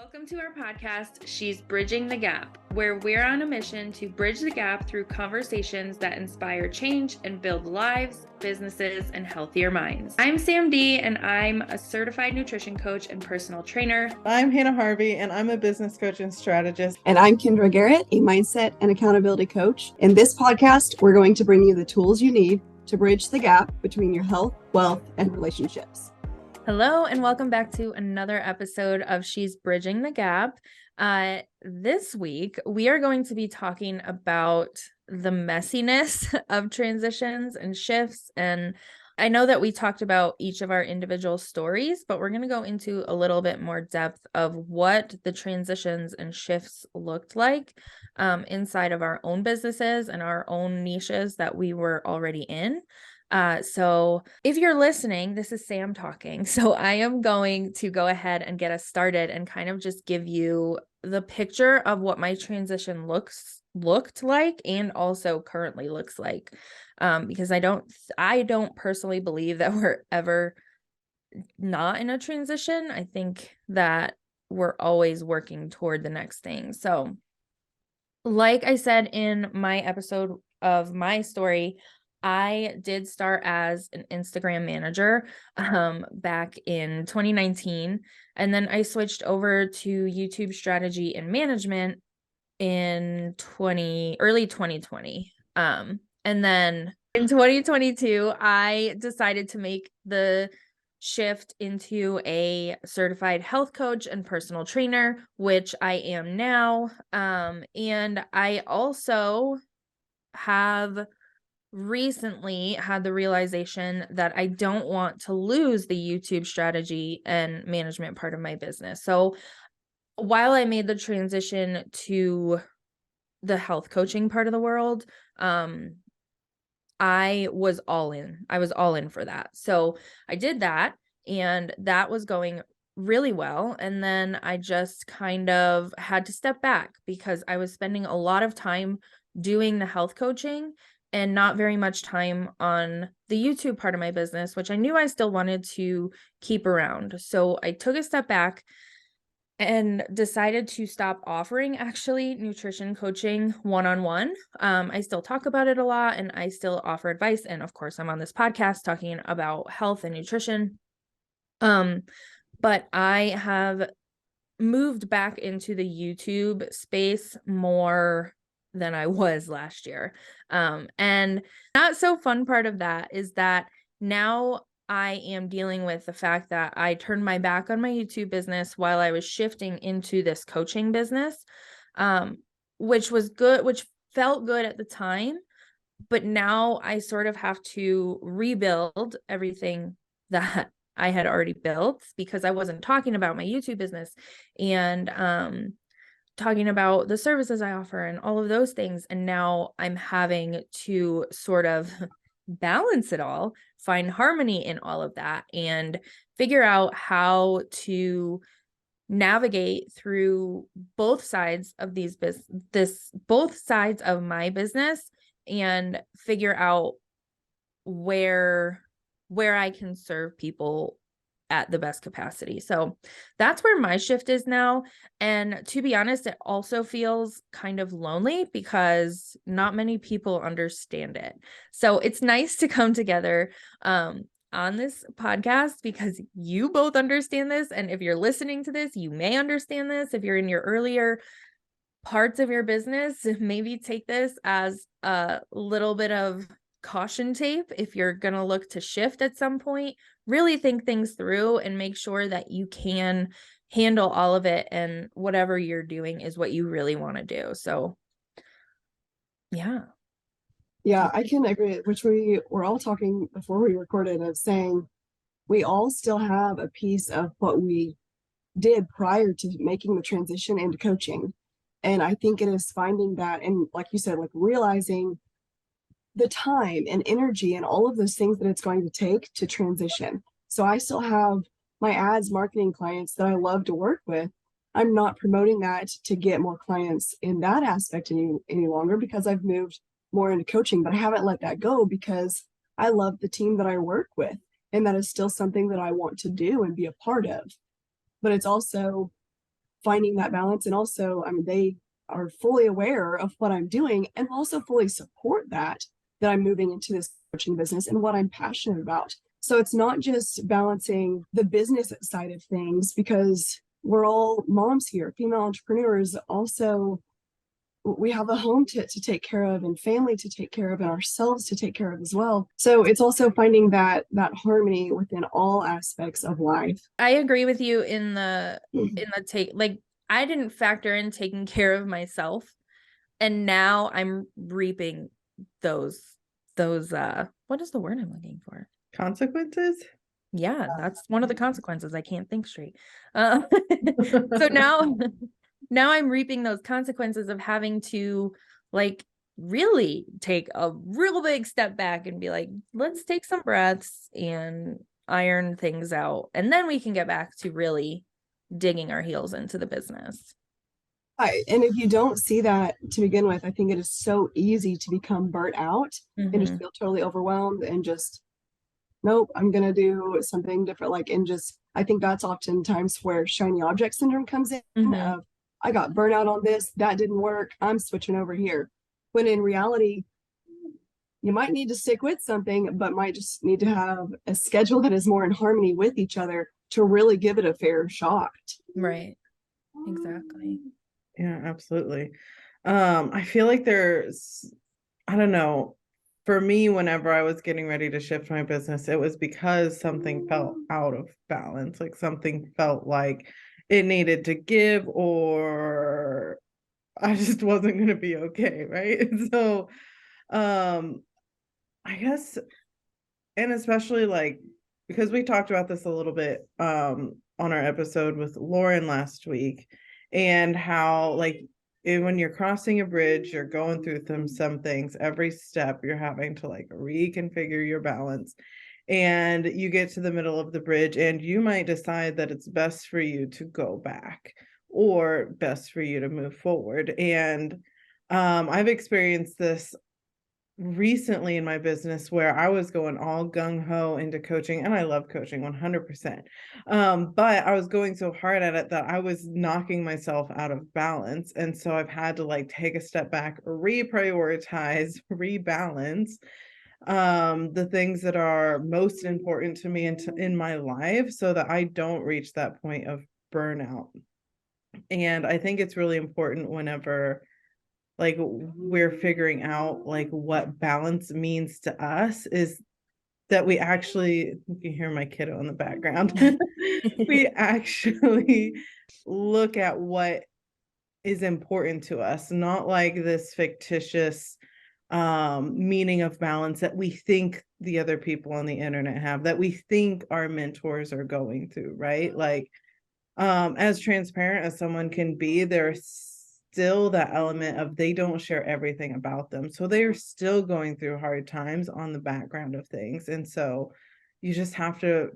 Welcome to our podcast, She's Bridging the Gap, where we're on a mission to bridge the gap through conversations that inspire change and build lives, businesses, and healthier minds. I'm Sam D, and I'm a certified nutrition coach and personal trainer. I'm Hanah Harvey, and I'm a business coach and strategist. And I'm Kendra Garrett, a mindset and accountability coach. In this podcast, we're going to bring you the tools you need to bridge the gap between your health, wealth, and relationships. Hello, and welcome back to another episode of She's Bridging the Gap. This week, we are going to be talking about the messiness of transitions and shifts. And I know that we talked about each of our individual stories, but we're going to go into a little bit more depth of what the transitions and shifts looked like inside of our own businesses and our own niches that we were already in. So if you're listening, this is Sam talking. So I am going to go ahead and get us started and kind of just give you the picture of what my transition looked like and also currently looks like. Because I don't personally believe that we're ever not in a transition. I think that we're always working toward the next thing. So like I said in my episode of my story, I did start as an Instagram manager back in 2019, and then I switched over to YouTube strategy and management in early 2020. And then in 2022, I decided to make the shift into a certified health coach and personal trainer, which I am now. And I also have recently had the realization that I don't want to lose the YouTube strategy and management part of my business. So while I made the transition to the health coaching part of the world, I was all in. I was all in for that. So I did that, and that was going really well. And then I just kind of had to step back because I was spending a lot of time doing the health coaching and not very much time on the YouTube part of my business, which I knew I still wanted to keep around. So I took a step back and decided to stop offering actually nutrition coaching one-on-one. I still talk about it a lot and I still offer advice. And of course, I'm on this podcast talking about health and nutrition. But I have moved back into the YouTube space more than I was last year. And not so fun part of that is that now I am dealing with the fact that I turned my back on my YouTube business while I was shifting into this coaching business, which was good, which felt good at the time. But now I sort of have to rebuild everything that I had already built because I wasn't talking about my YouTube business and talking about the services I offer and all of those things. And now I'm having to sort of balance it all, find harmony in all of that, and figure out how to navigate through both sides of both sides of my business and figure out where I can serve people at the best capacity. So that's where my shift is now. And to be honest, it also feels kind of lonely because not many people understand it. So it's nice to come together on this podcast because you both understand this. And if you're listening to this, you may understand this. If you're in your earlier parts of your business, maybe take this as a little bit of caution tape. If you're going to look to shift at some point, really think things through and make sure that you can handle all of it and whatever you're doing is what you really want to do. So yeah, I can agree, which we were all talking before we recorded of saying we all still have a piece of what we did prior to making the transition into coaching. And I think it is finding that, and like you said, like realizing the time and energy and all of those things that it's going to take to transition. So I still have my ads marketing clients that I love to work with. I'm not promoting that to get more clients in that aspect any longer because I've moved more into coaching, but I haven't let that go because I love the team that I work with. And that is still something that I want to do and be a part of. But it's also finding that balance. And also, I mean, they are fully aware of what I'm doing and also fully support that I'm moving into this coaching business and what I'm passionate about. So it's not just balancing the business side of things, because we're all moms here, female entrepreneurs. Also, we have a home to take care of, and family to take care of, and ourselves to take care of as well. So it's also finding that harmony within all aspects of life. I agree with you in the take, like, I didn't factor in taking care of myself, and now I'm reaping those what is the word I'm looking for? Consequences? Yeah, that's one of the consequences. I can't think straight. So now I'm reaping those consequences of having to, like, really take a real big step back and be like, let's take some breaths and iron things out. And then we can get back to really digging our heels into the business. And if you don't see that to begin with, I think it is so easy to become burnt out and just feel totally overwhelmed and just, nope, I'm going to do something different. Like, and just, I think that's oftentimes where shiny object syndrome comes in of, I got burnt out on this, that didn't work, I'm switching over here. When in reality, you might need to stick with something, but might just need to have a schedule that is more in harmony with each other to really give it a fair shot. Right. Exactly. Yeah, absolutely. I feel like there's, I don't know, for me, whenever I was getting ready to shift my business, it was because something felt out of balance. Like something felt like it needed to give, or I just wasn't going to be okay. Right. So, I guess, and especially like, because we talked about this a little bit, on our episode with Lauren last week, and how like when you're crossing a bridge, you're going through some things, every step you're having to like reconfigure your balance, and you get to the middle of the bridge and you might decide that it's best for you to go back or best for you to move forward. And I've experienced this recently in my business where I was going all gung-ho into coaching, and I love coaching 100%. But I was going so hard at it that I was knocking myself out of balance. And so I've had to like take a step back, reprioritize, rebalance the things that are most important to me in my life so that I don't reach that point of burnout. And I think it's really important whenever like we're figuring out like what balance means to us is that we actually, you can hear my kiddo in the background, we actually look at what is important to us, not like this fictitious meaning of balance that we think the other people on the internet have, that we think our mentors are going through, right? Like as transparent as someone can be, there's still that element of they don't share everything about them. So they're still going through hard times on the background of things. And so you just have to,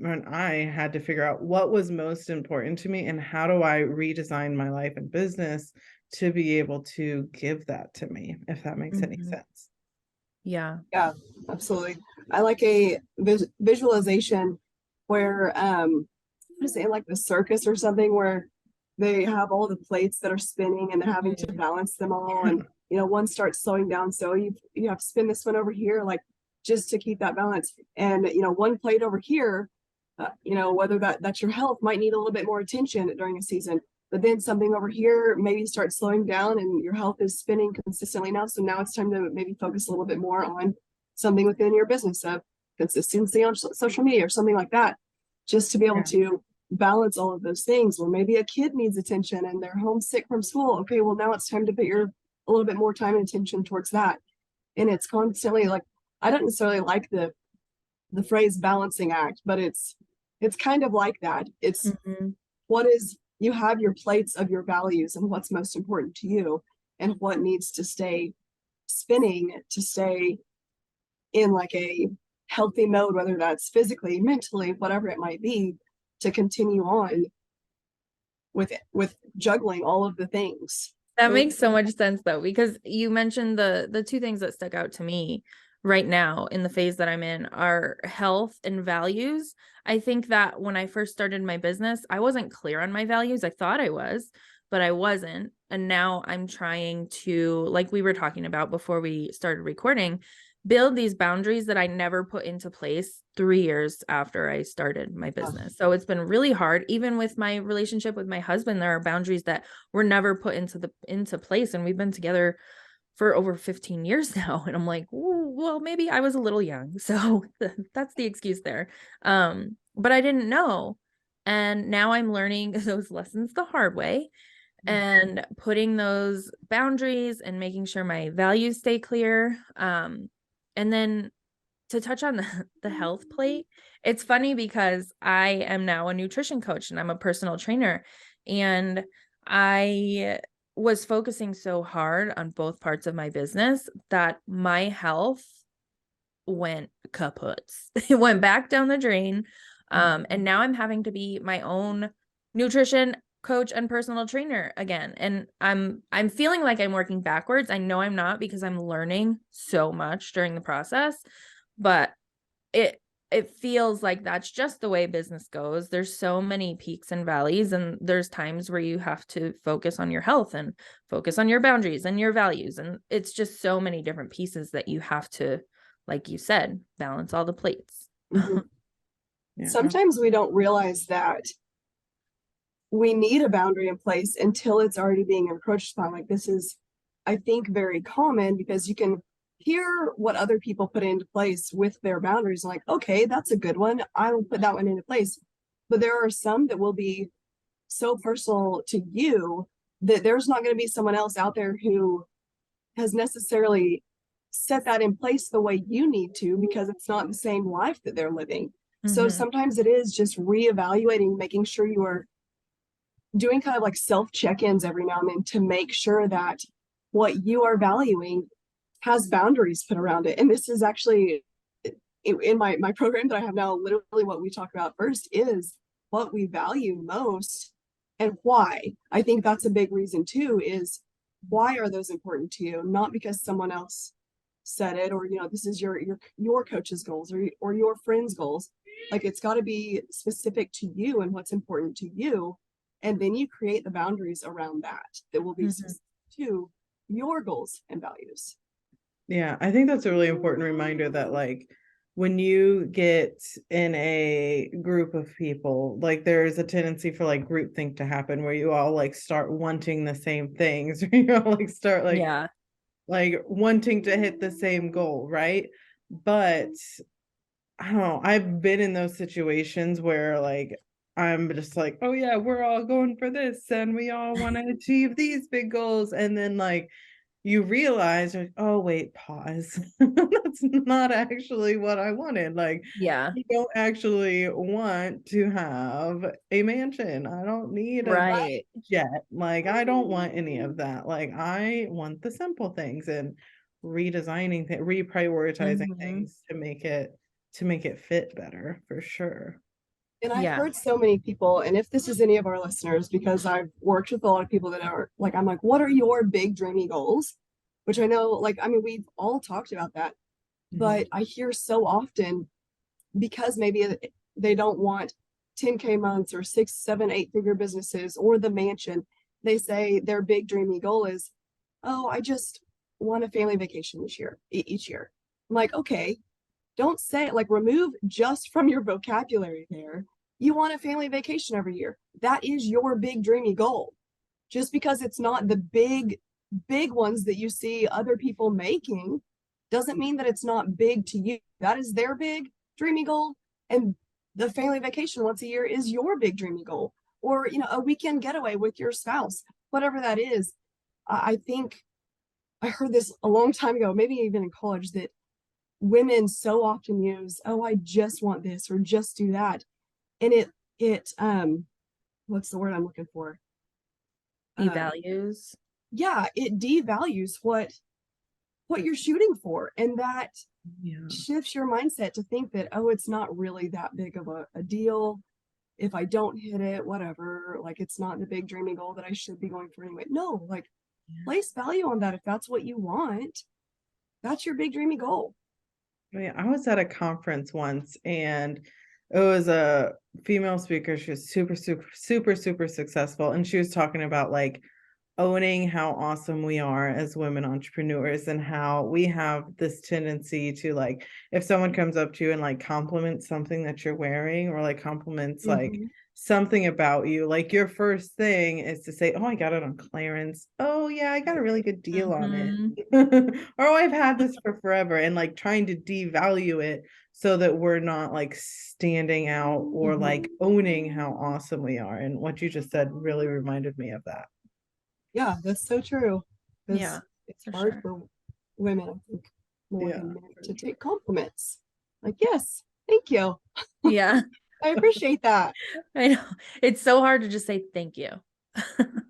and I had to figure out what was most important to me and how do I redesign my life and business to be able to give that to me, if that makes any sense. Yeah. Yeah, absolutely. I like a visualization where what is it, like the circus or something, where they have all the plates that are spinning and they're having to balance them all, and one starts slowing down, so you have to spin this one over here, like just to keep that balance. And one plate over here, whether that's your health might need a little bit more attention during a season, but then something over here maybe starts slowing down and your health is spinning consistently now, so now it's time to maybe focus a little bit more on something within your business, of consistency on social media or something like that, just to be able to balance all of those things. Or maybe a kid needs attention and they're homesick from school. Okay, well now it's time to put a little bit more time and attention towards that. And it's constantly like, I don't necessarily like the phrase balancing act, but it's kind of like that. It's what is, you have your plates of your values and what's most important to you and what needs to stay spinning to stay in like a healthy mode, whether that's physically, mentally, whatever it might be, to continue on with juggling all of the things. That makes so much sense though, because you mentioned the two things that stuck out to me right now in the phase that I'm in are health and values. I think that when I first started my business, I wasn't clear on my values. I thought I was, but I wasn't. And now I'm trying to, like we were talking about before we started recording, build these boundaries that I never put into place 3 years after I started my business. So it's been really hard. Even with my relationship with my husband, there are boundaries that were never put into place. And we've been together for over 15 years now. And I'm like, well, maybe I was a little young. So that's the excuse there. But I didn't know. And now I'm learning those lessons the hard way and putting those boundaries and making sure my values stay clear. And then to touch on the health plate, it's funny because I am now a nutrition coach and I'm a personal trainer. And I was focusing so hard on both parts of my business that my health went kaputs. It went back down the drain. And now I'm having to be my own nutrition coach and personal trainer again. And I'm feeling like I'm working backwards. I know I'm not because I'm learning so much during the process, but it feels like that's just the way business goes. There's so many peaks and valleys, and there's times where you have to focus on your health and focus on your boundaries and your values. And it's just so many different pieces that you have to, like you said, balance all the plates. Yeah. Sometimes we don't realize that we need a boundary in place until it's already being encroached upon. Like this is, I think, very common because you can hear what other people put into place with their boundaries. Like, okay, that's a good one. I will put that one into place. But there are some that will be so personal to you that there's not going to be someone else out there who has necessarily set that in place the way you need to, because it's not the same life that they're living. So sometimes it is just reevaluating, making sure you are doing kind of like self check-ins every now and then to make sure that what you are valuing has boundaries put around it. And this is actually in my program that I have now, literally what we talk about first is what we value most and why. I think that's a big reason too, is why are those important to you? Not because someone else said it, or this is your coach's goals or your friend's goals. Like it's got to be specific to you and what's important to you, and then you create the boundaries around that will be specific to your goals and values. Yeah, I think that's a really important reminder that like when you get in a group of people, like there's a tendency for like groupthink to happen where you all like start wanting the same things, or you know, like start like wanting to hit the same goal, right? But I don't know, I've been in those situations where like I'm just like, oh yeah, we're all going for this and we all want to achieve these big goals. And then like you realize like, oh wait, pause. That's not actually what I wanted. Like Yeah. you don't actually want to have a mansion. I don't need a Right. jet. Like I don't want any of that. Like I want the simple things, and redesigning things, reprioritizing things to make it fit better for sure. And I've Yeah. heard so many people, and if this is any of our listeners, because I've worked with a lot of people that are like, I'm like, what are your big dreamy goals? Which I know, like, I mean, we've all talked about that, but I hear so often, because maybe they don't want 10K months or 6, 7, 8 figure businesses or the mansion. They say their big dreamy goal is, oh, I just want a family vacation this year, each year. I'm like, okay, don't say it, like remove just from your vocabulary there. You want a family vacation every year. That is your big dreamy goal. Just because it's not the big ones that you see other people making doesn't mean that it's not big to you. That is their big dreamy goal. And the family vacation once a year is your big dreamy goal. Or, a weekend getaway with your spouse, whatever that is. I think I heard this a long time ago, maybe even in college, that women so often use, oh, I just want this or just do that. And it what's the word I'm looking for? Devalues. Yeah, it devalues what you're shooting for. And that shifts your mindset to think that, oh, it's not really that big of a deal. If I don't hit it, whatever, like it's not the big dreamy goal that I should be going for anyway. No, like place value on that. If that's what you want, that's your big dreamy goal. I was at a conference once, and it was a female speaker. She was super, super, super, super successful. And she was talking about like owning how awesome we are as women entrepreneurs, and how we have this tendency to, like, if someone comes up to you and like compliments something that you're wearing, or like compliments like something about you, like your first thing is to say, oh, I got it on clearance. Oh yeah, I got a really good deal on it. Or, oh, I've had this for forever, and like trying to devalue it so that we're not like standing out or like owning how awesome we are. And what you just said really reminded me of that. Yeah, that's so true. 'Cause Yeah, it's for hard sure. for women, I think, more Yeah, than men for to sure. take compliments. Like, yes, thank you. Yeah, I appreciate that. I know. It's so hard to just say thank you.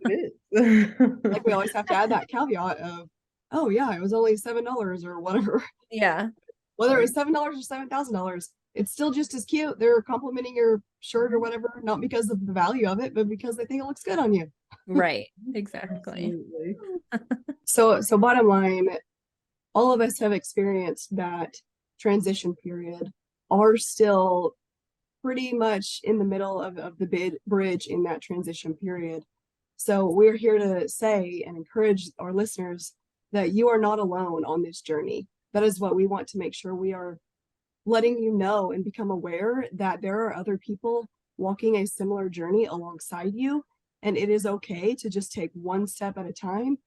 It Like, we is. always have to add that caveat of, oh yeah, it was only $7 or whatever. Yeah. Whether it was Right. $7 or $7,000, it's still just as cute. They're complimenting your shirt or whatever, not because of the value of it, but because they think it looks good on you. Right. Exactly. Absolutely. So bottom line, all of us have experienced that transition period, are still pretty much in the middle of the bridge in that transition period. So we're here to say and encourage our listeners that you are not alone on this journey. That is what we want to make sure we are letting you know and become aware that there are other people walking a similar journey alongside you. And it is okay to just take one step at a time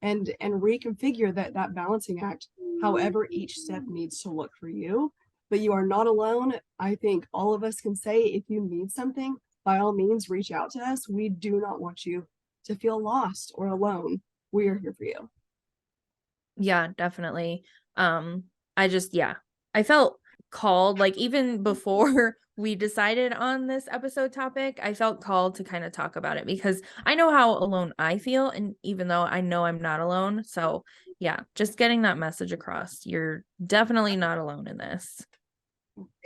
and reconfigure that balancing act, however each step needs to look for you. But you are not alone. I think all of us can say, if you need something, by all means reach out to us. We do not want you to feel lost or alone. We are here for you. Yeah, definitely. I just, yeah, I felt called, like, even before we decided on this episode topic, I felt called to kind of talk about it because I know how alone I feel. And even though I know I'm not alone. So yeah, just getting that message across. You're definitely not alone in this.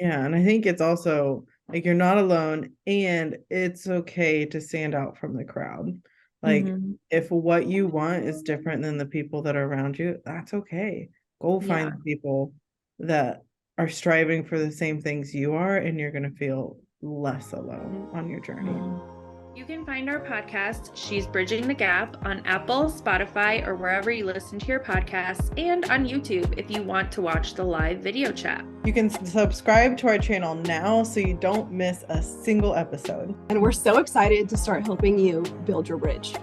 Yeah, and I think it's also like you're not alone, and it's okay to stand out from the crowd. Like, Mhm. if what you want is different than the people that are around you, that's okay. Go Yeah. find the people that are striving for the same things you are, and you're going to feel less alone on your journey. Mhm. You can find our podcast, She's Bridging the Gap, on Apple, Spotify, or wherever you listen to your podcasts, and on YouTube if you want to watch the live video chat. You can subscribe to our channel now so you don't miss a single episode. And we're so excited to start helping you build your bridge.